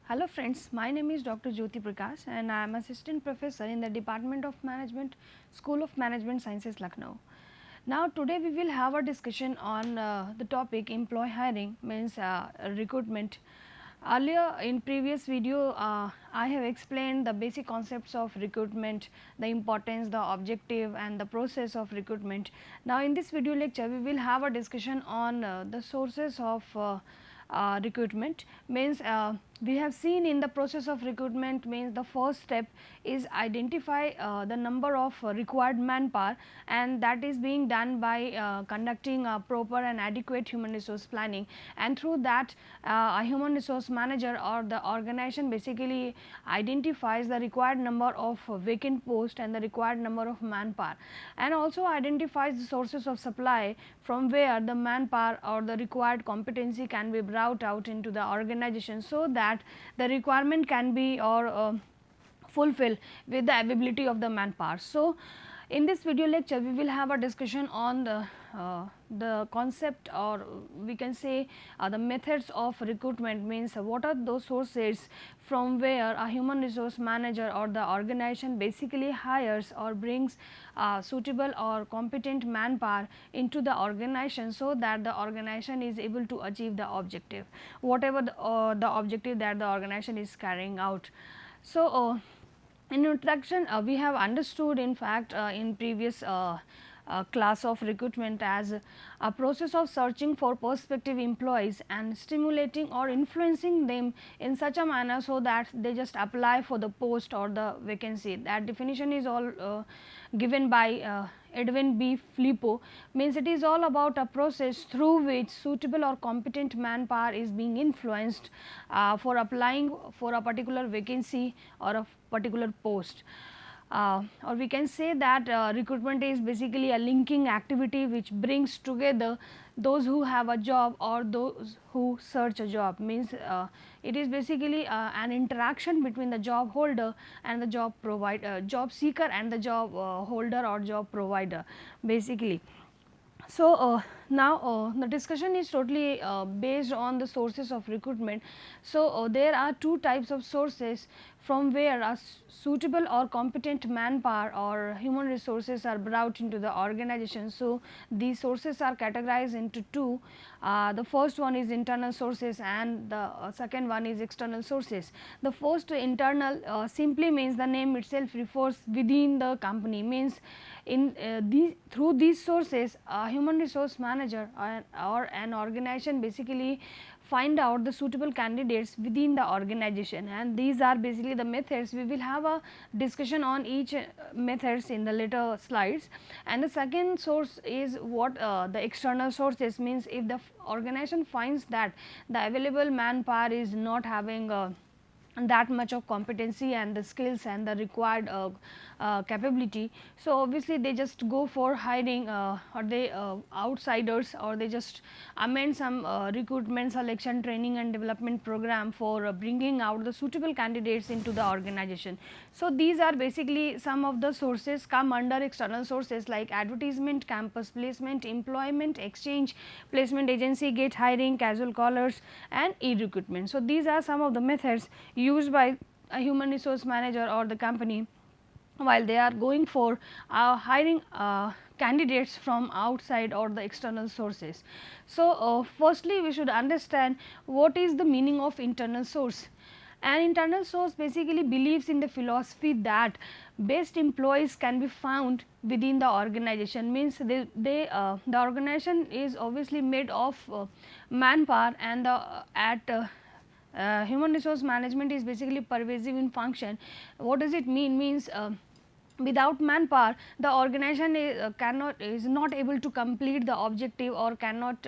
Hello friends, my name is Dr. Jyoti Prakash and I am assistant professor in the Department of Management, School of Management Sciences, Lucknow. Now today we will have a discussion on the topic employee hiring means recruitment. Earlier in previous video I have explained the basic concepts of recruitment, the importance, the objective and the process of recruitment. Now in this video lecture we will have a discussion on the sources of recruitment means we have seen in the process of recruitment means the first step is identify the number of required manpower, and that is being done by conducting a proper and adequate human resource planning, and through that a human resource manager or the organization basically identifies the required number of vacant posts and the required number of manpower, and also identifies the sources of supply from where the manpower or the required competency can be brought out into the organization, so that the requirement can be fulfilled with the availability of the manpower. So, in this video lecture we will have a discussion on the concept, or we can say the methods of recruitment means what are those sources from where a human resource manager or the organization basically hires or brings suitable or competent manpower into the organization, so that the organization is able to achieve the objective, whatever the objective that the organization is carrying out. So, in introduction we have understood in fact in previous class of recruitment as a process of searching for prospective employees and stimulating or influencing them in such a manner so that they just apply for the post or the vacancy. That definition is all given by Edwin B. Filippo, means it is all about a process through which suitable or competent manpower is being influenced for applying for a particular vacancy or a particular post. Or we can say that recruitment is basically a linking activity which brings together those who have a job or those who search a job, means it is basically an interaction between the job holder and the job provider, job seeker and the job holder or job provider basically. So, now the discussion is totally based on the sources of recruitment. So, there are two types of sources from where a suitable or competent manpower or human resources are brought into the organization. So, these sources are categorized into two. The first one is internal sources and the second one is external sources. The first, internal, simply means the name itself refers within the company, means in through these sources a human resource manager or an organization basically find out the suitable candidates within the organization, and these are basically the methods. We will have a discussion on each methods in the later slides. And the second source is what the external sources, means if the organization finds that the available manpower is not having that much of competency and the skills and the required capability. So, obviously, they just go for hiring or they outsiders, or they just amend some recruitment, selection, training and development program for bringing out the suitable candidates into the organization. So, these are basically some of the sources come under external sources like advertisement, campus placement, employment exchange, placement agency, get hiring, casual callers and e-recruitment. So, these are some of the methods used by a human resource manager or the company while they are going for hiring candidates from outside or the external sources. So, firstly we should understand what is the meaning of internal source. An internal source basically believes in the philosophy that best employees can be found within the organization, means the organization is obviously made of manpower, and the human resource management is basically pervasive in function. What does it mean? Means without manpower the organization is not able to complete the objective, or cannot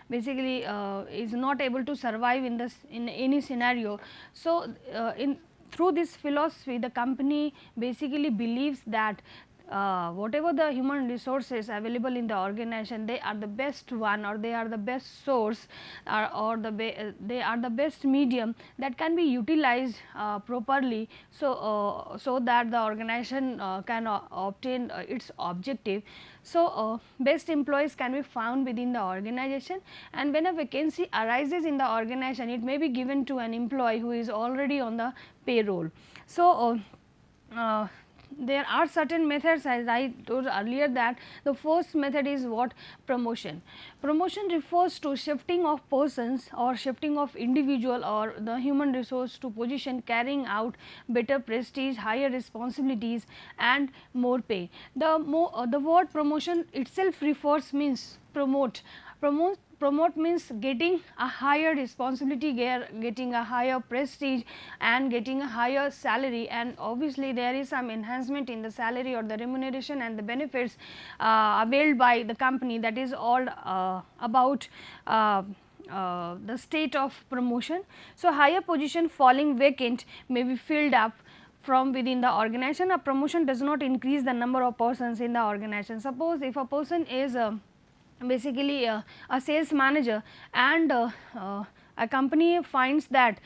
basically is not able to survive in this in any scenario. So, in through this philosophy the company basically believes that whatever the human resources available in the organization, they are the best one, or they are the best source, or they are the best medium that can be utilized properly, so that the organization can obtain its objective. So, best employees can be found within the organization, and when a vacancy arises in the organization, it may be given to an employee who is already on the payroll. So, there are certain methods, as I told earlier, that the first method is what? Promotion. Promotion refers to shifting of persons or shifting of individual or the human resource to position carrying out better prestige, higher responsibilities and more pay. The word promotion itself refers, means promote. Promote means getting a higher responsibility, getting a higher prestige and getting a higher salary, and obviously there is some enhancement in the salary or the remuneration and the benefits availed by the company. That is all about the state of promotion. So, higher position falling vacant may be filled up from within the organization. A promotion does not increase the number of persons in the organization. Suppose if a person is basically a sales manager, and a company finds that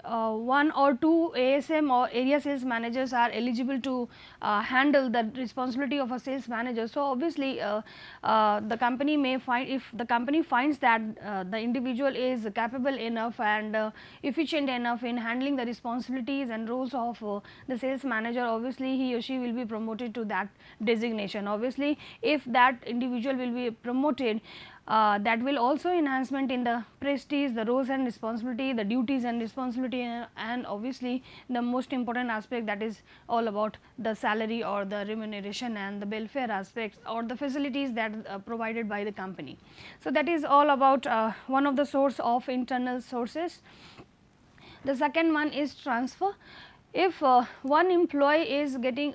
one or two ASM or area sales managers are eligible to handle the responsibility of a sales manager. So, obviously, the company may find, if the company finds that the individual is capable enough and efficient enough in handling the responsibilities and roles of the sales manager, obviously he or she will be promoted to that designation. Obviously, if that individual will be promoted, that will also enhancement in the prestige, the roles and responsibility, the duties and responsibility, and obviously the most important aspect, that is all about the salary or the remuneration and the welfare aspects or the facilities that provided by the company. So, that is all about one of the source of internal sources. The second one is transfer. If one employee is getting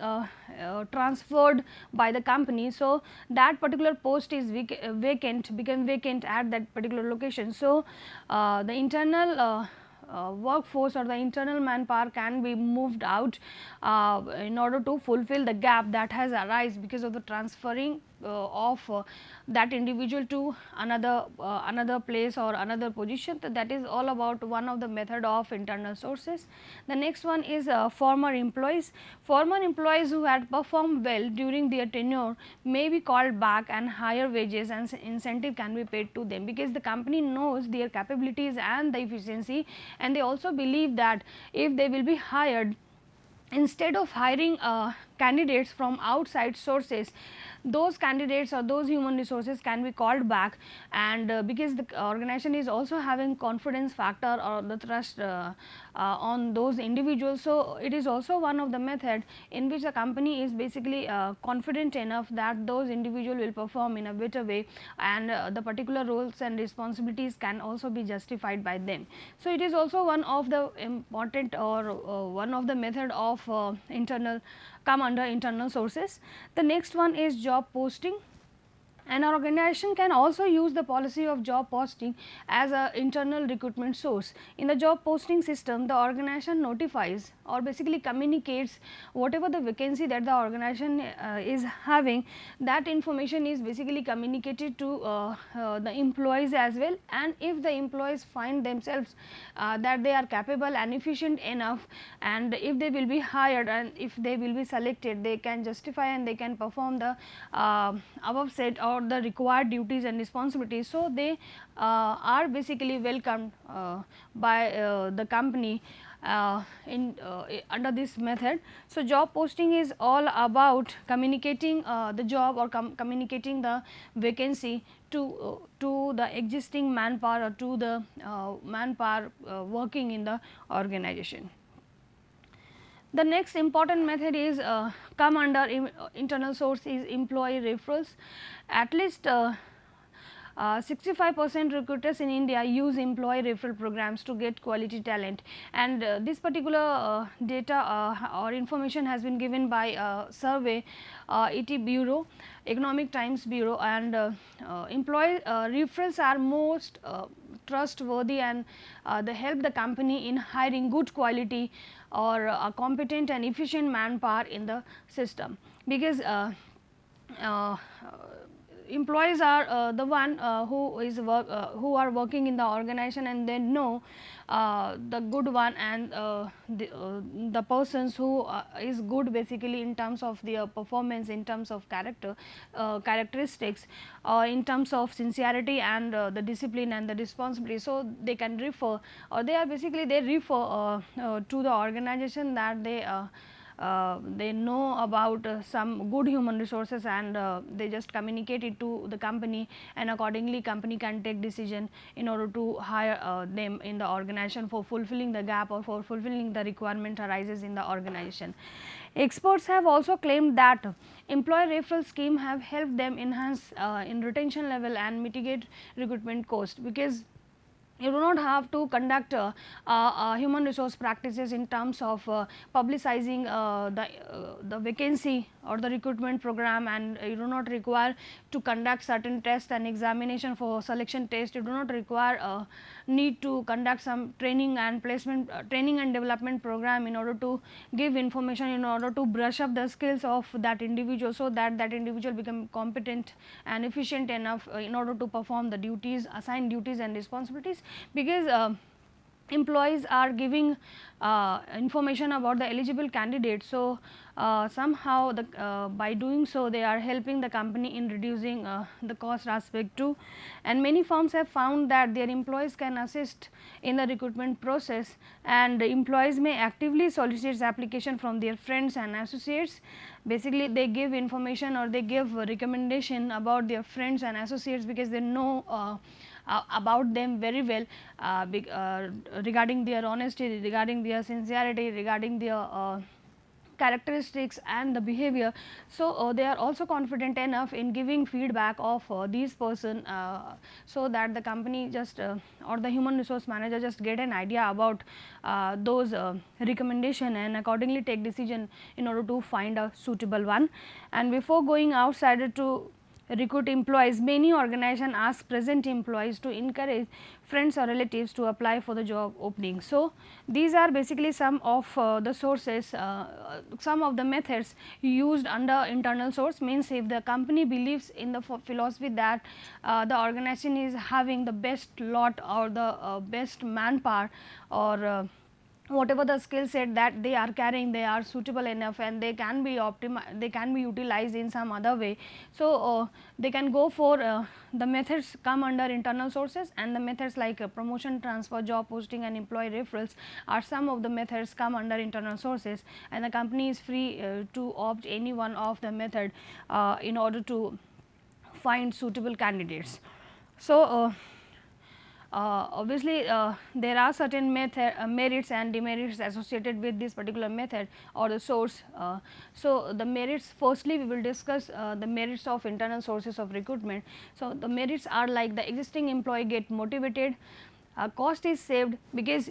transferred by the company, so that particular post is vacant, become vacant at that particular location. So, the internal workforce or the internal manpower can be moved out in order to fulfill the gap that has arisen because of the transferring of that individual to another place or another position. So, that is all about one of the method of internal sources. The next one is former employees. Former employees who had performed well during their tenure may be called back, and higher wages and incentive can be paid to them, because the company knows their capabilities and the efficiency, and they also believe that if they will be hired, instead of hiring candidates from outside sources, those candidates or those human resources can be called back, and because the organization is also having confidence factor or the trust on those individuals. So, it is also one of the method in which the company is basically confident enough that those individual will perform in a better way, and the particular roles and responsibilities can also be justified by them. So, it is also one of the important or one of the method of internal come under internal sources. The next one is job posting. An organization can also use the policy of job posting as an internal recruitment source. In the job posting system, the organization notifies or basically communicates whatever the vacancy that the organization is having. That information is basically communicated to the employees as well, and if the employees find themselves that they are capable and efficient enough, and if they will be hired and if they will be selected, they can justify and they can perform the above said or the required duties and responsibilities. So, they are basically welcomed by the company under this method. So, job posting is all about communicating the job or communicating the vacancy to the existing manpower or to the manpower working in the organization. The next important method is come under internal source is employee referrals. At least 65% recruiters in India use employee referral programs to get quality talent, and this particular data or information has been given by survey ET Bureau, Economic Times Bureau, and employee referrals are most trustworthy, and they help the company in hiring good quality or competent and efficient manpower in the system, because uh, employees are the one who are working in the organization, and they know the good one and the persons who is good basically in terms of their performance, in terms of characteristics, in terms of sincerity and the discipline and the responsibility. So they can refer, or they are basically they refer to the organization that they know about some good human resources, and they just communicate it to the company, and accordingly company can take decision in order to hire them in the organization for fulfilling the gap or for fulfilling the requirement arises in the organization. Experts have also claimed that employee referral scheme have helped them enhance in retention level and mitigate recruitment cost, because you do not have to conduct human resource practices in terms of publicizing the vacancy or the recruitment program, and you do not require to conduct certain tests and examination for selection test. You do not require need to conduct some training and placement training and development program in order to give information, in order to brush up the skills of that individual, so that that individual become competent and efficient enough in order to perform the duties, assigned duties and responsibilities, because employees are giving information about the eligible candidates. So somehow by doing so they are helping the company in reducing the cost aspect too, and many firms have found that their employees can assist in the recruitment process, and employees may actively solicit application from their friends and associates. Basically they give information or they give recommendation about their friends and associates, because they know about them very well, regarding their honesty, regarding their sincerity, regarding their characteristics and the behavior. So they are also confident enough in giving feedback of these person, so that the company just or the human resource manager just get an idea about those recommendation, and accordingly take decision in order to find a suitable one. And before going outside to recruit employees, many organizations ask present employees to encourage friends or relatives to apply for the job opening. So these are basically some of the sources, some of the methods used under internal source. Means if the company believes in the philosophy that the organization is having the best lot or the best manpower, or whatever the skill set that they are carrying, they are suitable enough and they can be they can be utilized in some other way. So they can go for the methods come under internal sources, and the methods like promotion, transfer, job posting and employee referrals are some of the methods come under internal sources, and the company is free to opt any one of the method in order to find suitable candidates. So obviously there are certain merits and demerits associated with this particular method or the source. So the merits, firstly we will discuss the merits of internal sources of recruitment. So the merits are like the existing employee get motivated, cost is saved, because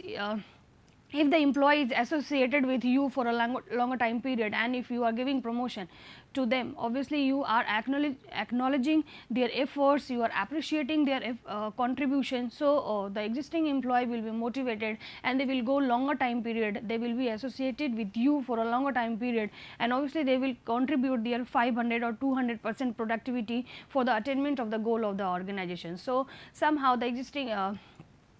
if the employee is associated with you for a longer time period, and if you are giving promotion to them, obviously you are acknowledging their efforts, you are appreciating their contribution. So the existing employee will be motivated and they will go longer time period, they will be associated with you for a longer time period, and obviously they will contribute their 500 or 200% productivity for the attainment of the goal of the organization. So somehow the existing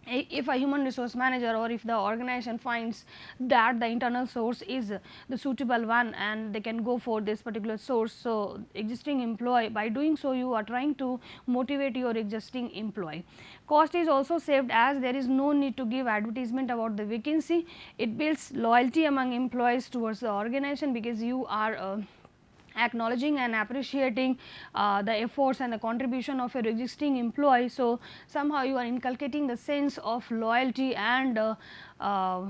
if a human resource manager or if the organization finds that the internal source is the suitable one and they can go for this particular source, so existing employee, by doing so you are trying to motivate your existing employee. Cost is also saved, as there is no need to give advertisement about the vacancy. It builds loyalty among employees towards the organization, because you are acknowledging and appreciating the efforts and the contribution of your existing employee. So somehow you are inculcating the sense of loyalty and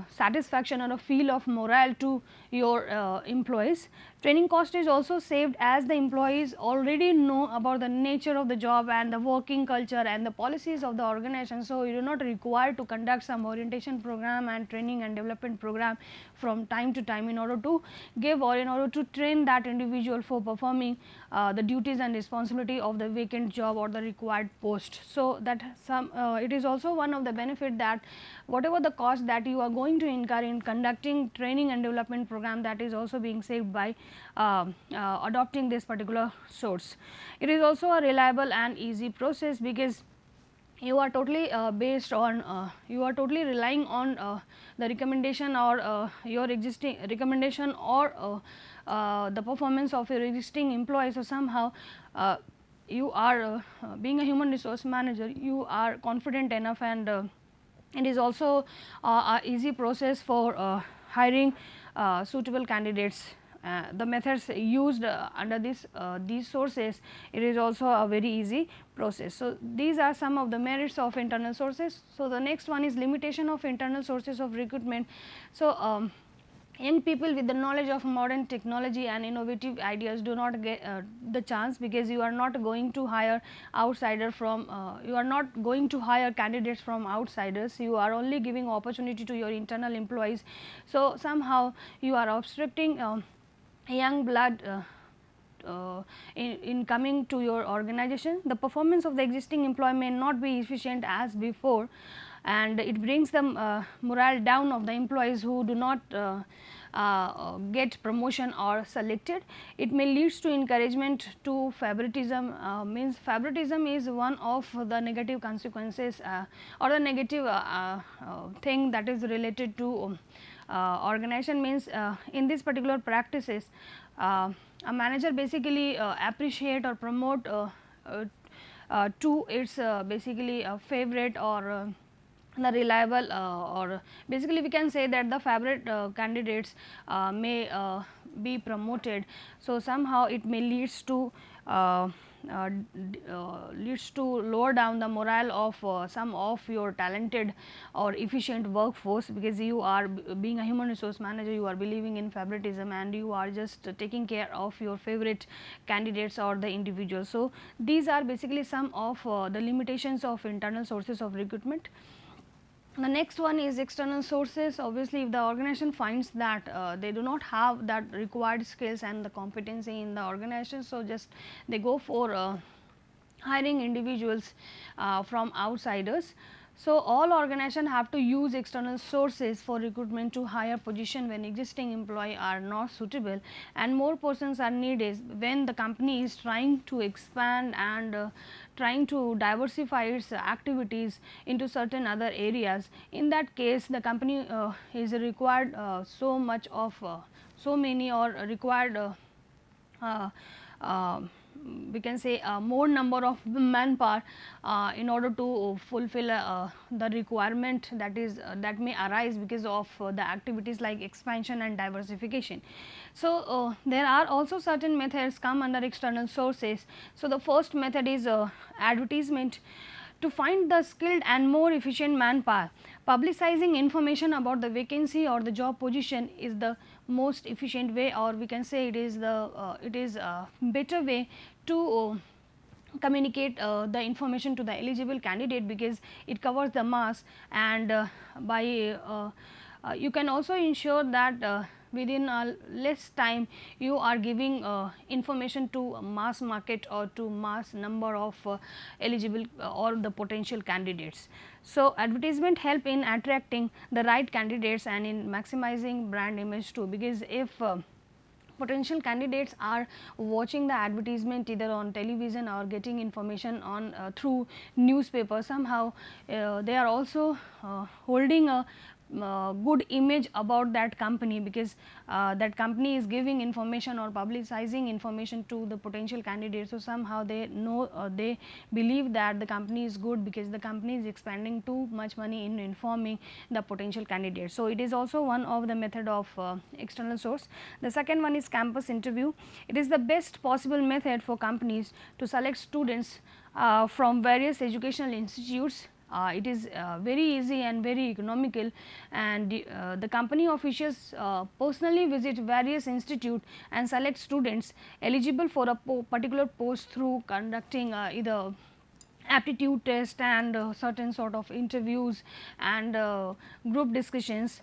satisfaction or a feel of morale to your employees. Training cost is also saved as the employees already know about the nature of the job and the working culture and the policies of the organization. So, you do not require to conduct some orientation program and training and development program from time to time in order to give or in order to train that individual for performing the duties and responsibility of the vacant job or the required post. So, that it is also one of the benefit that whatever the cost that you are going to incur in conducting training and development program, that is also being saved by adopting this particular source. It is also a reliable and easy process because you are totally based on you are totally relying on the recommendation or your existing recommendation or the performance of your existing employees. So, somehow you are being a human resource manager, you are confident enough, and it is also a easy process for hiring suitable candidates. The methods used under these sources, it is also a very easy process. So, these are some of the merits of internal sources. So, the next one is limitation of internal sources of recruitment. So, young people with the knowledge of modern technology and innovative ideas do not get the chance, because you are not going to hire outsider from you are not going to hire candidates from outsiders, you are only giving opportunity to your internal employees. So, somehow you are obstructing young blood in coming to your organization. The performance of the existing employee may not be efficient as before, and it brings the morale down of the employees who do not get promotion or selected. It may leads to encouragement to favoritism. Means favoritism is one of the negative consequences or the negative thing that is related to organization. Means in these particular practices, a manager basically appreciate or promote to its basically favorite or the reliable or basically we can say that the favorite candidates may be promoted. So, somehow it may leads to lower down the morale of some of your talented or efficient workforce, because you are being a human resource manager, you are believing in favoritism and you are just taking care of your favorite candidates or the individuals. So, these are basically some of the limitations of internal sources of recruitment. The next one is external sources. Obviously, if the organization finds that they do not have that required skills and the competency in the organization, so just they go for hiring individuals from outsiders. So, all organizations have to use external sources for recruitment to hire position when existing employee are not suitable, and more persons are needed when the company is trying to expand and trying to diversify its activities into certain other areas. In that case, the company is required so much of so many or required we can say more number of manpower in order to fulfill the requirement that is that may arise because of the activities like expansion and diversification. So, there are also certain methods come under external sources. So, the first method is advertisement. To find the skilled and more efficient manpower, publicizing information about the vacancy or the job position is the most efficient way, or we can say it is a better way to communicate the information to the eligible candidate, because it covers the mass, and by you can also ensure that within a less time you are giving information to mass market or to mass number of eligible or the potential candidates. So, advertisement help in attracting the right candidates and in maximizing brand image too, because if potential candidates are watching the advertisement either on television or getting information on through newspaper, somehow they are also holding a good image about that company, because that company is giving information or publicizing information to the potential candidates. So, somehow they know they believe that the company is good because the company is expending too much money in informing the potential candidates. So, it is also one of the method of external source. The second one is campus interview. It is the best possible method for companies to select students from various educational institutes it is very easy and very economical, and the company officials personally visit various institute and select students eligible for a particular post through conducting either aptitude test and certain sort of interviews and group discussions.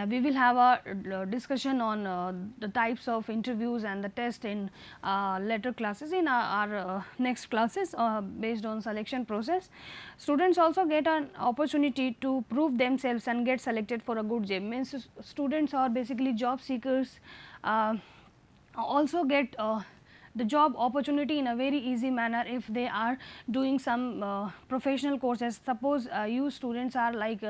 We will have a discussion on the types of interviews and the test in later classes in our next classes based on selection process. Students also get an opportunity to prove themselves and get selected for a good job. Means students are basically job seekers, also get the job opportunity in a very easy manner if they are doing some professional courses. Suppose you students are like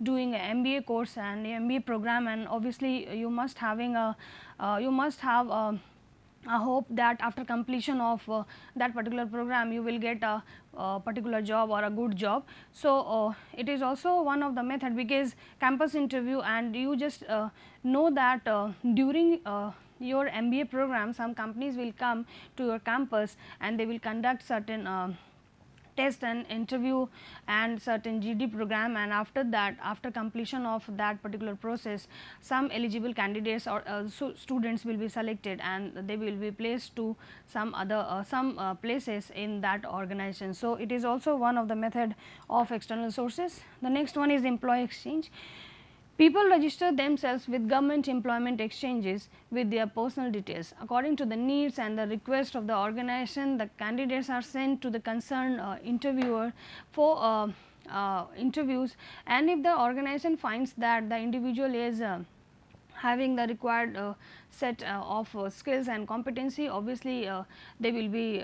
doing a MBA course and MBA program, and obviously you must having a you must have a hope that after completion of that particular program you will get a particular job or a good job. So it is also one of the method, because campus interview, and you just know that during your MBA program some companies will come to your campus and they will conduct certain test and interview and certain GD program, and after that, after completion of that particular process, some eligible candidates or students will be selected and they will be placed to some other places in that organization. So it is also one of the method of external sources. The next one is employee exchange. People register themselves with government employment exchanges with their personal details. According to the needs and the request of the organization, the candidates are sent to the concerned interviewer for interviews, and if the organization finds that the individual is having the required set of skills and competency, obviously they will be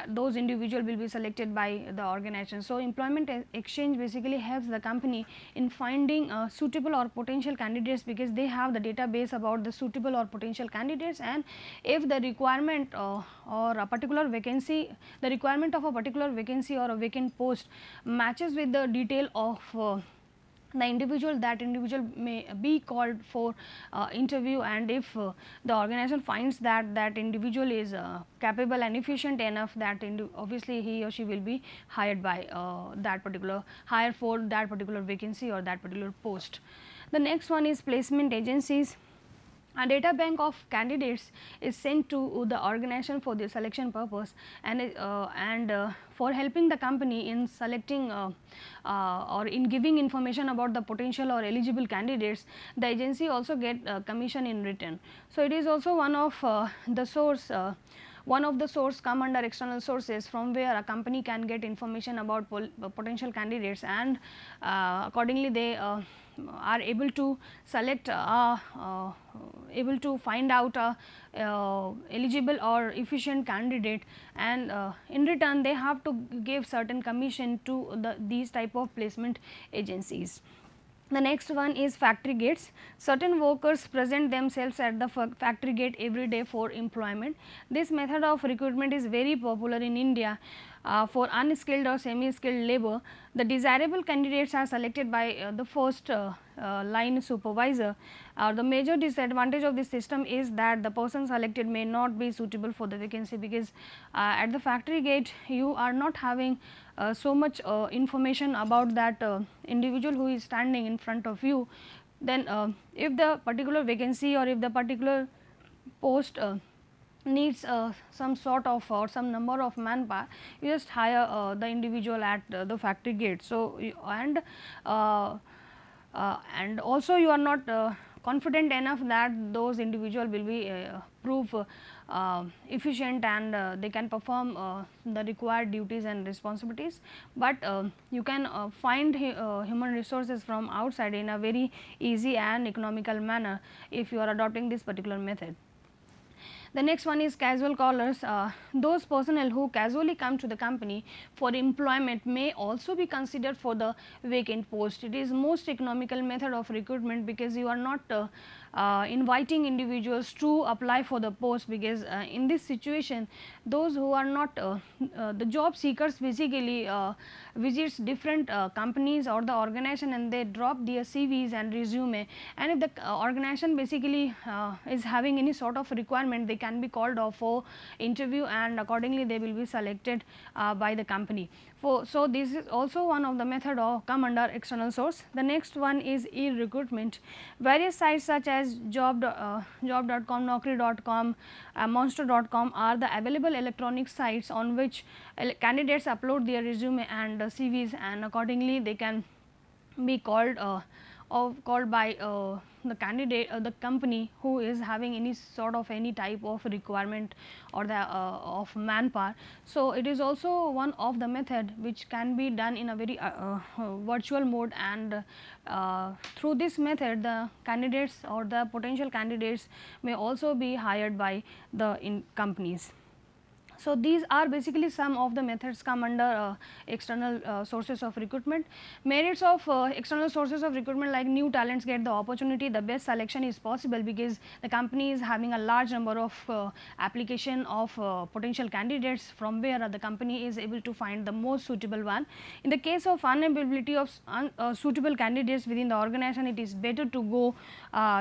those individual will be selected by the organization. So employment exchange basically helps the company in finding suitable or potential candidates, because they have the database about the suitable or potential candidates, and if the requirement or a particular vacancy, the requirement of a particular vacancy or a vacant post matches with the detail of the individual, that individual may be called for interview, and if the organization finds that that individual is capable and efficient enough, that obviously he or she will be hired by that particular hire for that particular vacancy or that particular post. The next one is placement agencies. A data bank of candidates is sent to the organization for the selection purpose, and for helping the company in selecting or in giving information about the potential or eligible candidates. The agency also get commission in return. So it is also one of the source. One of the source come under external sources, from where a company can get information about potential candidates, and accordingly they are able to select able to find out a eligible or efficient candidate, and in return they have to give certain commission to these type of placement agencies. The next one is factory gates. Certain workers present themselves at the factory gate every day for employment. This method of recruitment is very popular in India. For unskilled or semi-skilled labor, the desirable candidates are selected by the first line supervisor. The major disadvantage of this system is that the person selected may not be suitable for the vacancy, because at the factory gate you are not having so much information about that individual who is standing in front of you. Then if the particular vacancy or if the particular post needs some sort of or some number of manpower, you just hire the individual at the factory gate. So and also you are not confident enough that those individual will be prove efficient, and they can perform the required duties and responsibilities, but you can find human resources from outside in a very easy and economical manner if you are adopting this particular method. The next one is casual callers. Those personnel who casually come to the company for employment may also be considered for the vacant post. It is most economical method of recruitment, because you are not inviting individuals to apply for the post, because in this situation those who are not the job seekers basically visits different companies or the organization, and they drop their CVs and resume, and if the organization basically is having any sort of requirement, requirement, they can be called off for interview, and accordingly they will be selected by the company. So this is also one of the method of come under external source. The next one is e-recruitment. Various sites such as job.com, naukri.com, monster.com are the available electronic sites on which candidates upload their resume and CVs, and accordingly they can be called called by the candidate, the company who is having any sort of any type of requirement or the of manpower. So it is also one of the method which can be done in a very virtual mode, and through this method the candidates or the potential candidates may also be hired by the companies. So these are basically some of the methods come under external sources of recruitment. Merits of external sources of recruitment, like new talents get the opportunity, the best selection is possible because the company is having a large number of application of potential candidates, from where the company is able to find the most suitable one. In the case of unavailability of suitable candidates within the organization, it is better to go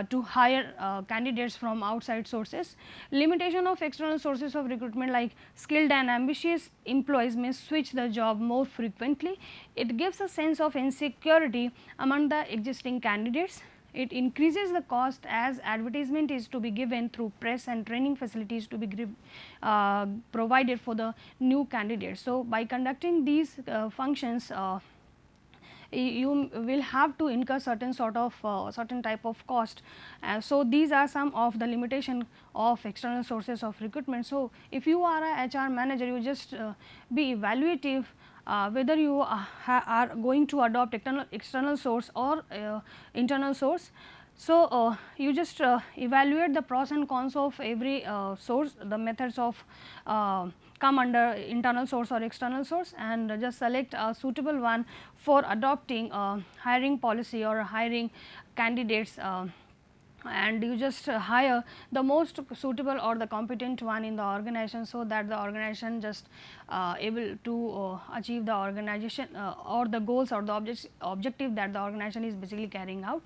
to hire candidates from outside sources. Limitation of external sources of recruitment, like skilled and ambitious employees may switch the job more frequently. It gives a sense of insecurity among the existing candidates. It increases the cost as advertisement is to be given through press and training facilities to be provided for the new candidates. So, by conducting these functions, you will have to incur certain sort of certain type of cost. So these are some of the limitation of external sources of recruitment. So if you are a HR manager, you just be evaluative whether you are going to adopt external source or internal source. So you just evaluate the pros and cons of every source, the methods of come under internal source or external source, and just select a suitable one for adopting a hiring policy or hiring candidates, and you just hire the most suitable or the competent one in the organization, so that the organization just able to achieve the organization or the goals or the objective that the organization is basically carrying out.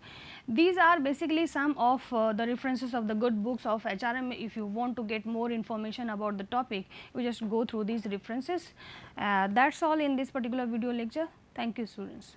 These are basically some of the references of the good books of HRM. If you want to get more information about the topic, you just go through these references. That is all in this particular video lecture. Thank you, students.